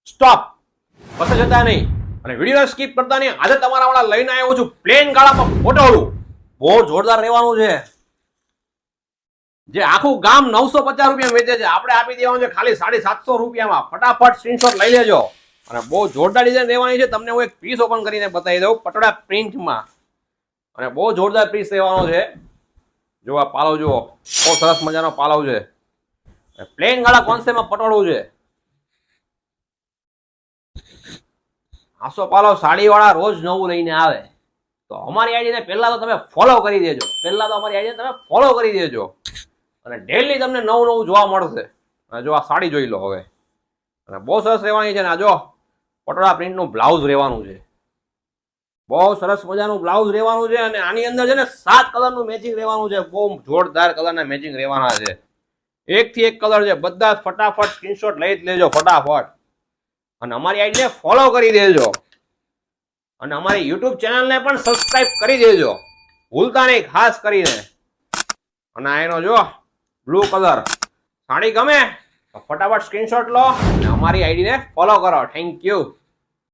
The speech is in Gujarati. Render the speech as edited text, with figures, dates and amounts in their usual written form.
સ્ટોપ, બસ જતા નહીં અને વિડીયો સ્કીપ કરતા નહીં. આજે તમારા વાળા લઈને આવ્યો છું પ્લેન ગાળામાં ફોટોવાળું. બહુ જોરદાર રહેવાનું છે. જે આખું ગામ 950 રૂપિયા વેચે છે, આપણે આપી દેવાનું છે ખાલી 750 રૂપિયામાં. ફટાફટ સ્ક્રીનશોટ લઈ લેજો. અને બહુ જોરદાર ડિઝાઇન રહેવાની છે. તમને હું એક પીસ ઓપન કરીને બતાવી દઉં પટોળા પ્રિન્ટમાં. અને બહુ જોરદાર પીસ રહેવાનો છે. જો આ પાલવ જુઓ, બહુ સરસ મજાનો પાલવ છે. પ્લેન ગાળા કોન્સેપ્ટમાં પટોળું છે. 800 પાલવ સાડીવાળા રોજ નવું લઈને આવે. તો અમારી આઈડીને પહેલા તો તમે ફોલો કરી દેજો. તમે ફોલો કરી દેજો અને ડેલી તમને નવું નવું જોવા મળશે. અને જો આ સાડી જોઈ લો હવે, અને બહુ સરસ રહેવાની છે. ને આ જો પટોળા પ્રિન્ટનું બ્લાઉઝ રહેવાનું છે. બહુ સરસ મજાનું બ્લાઉઝ રહેવાનું છે. અને આની અંદર છે ને 7 કલરનું મેચિંગ રહેવાનું છે. બહુ જોરદાર કલરના મેચિંગ રહેવાના છે. એકથી એક કલર છે. બધા ફટાફટ સ્ક્રીનશોટ લઈ જ લેજો ફટાફટ. અને અમારી આઈડીને ફોલો કરી દેજો. અને અમારી યુટ્યુબ ચેનલને પણ સબસ્ક્રાઇબ કરી દેજો, ભૂલતા નહીં ખાસ કરીને. અને આ એનો જો બ્લુ કલર સાડી ગમે તો ફટાફટ સ્ક્રીનશોટ લો અને અમારી આઈડીને ફોલો કરો. Thank you.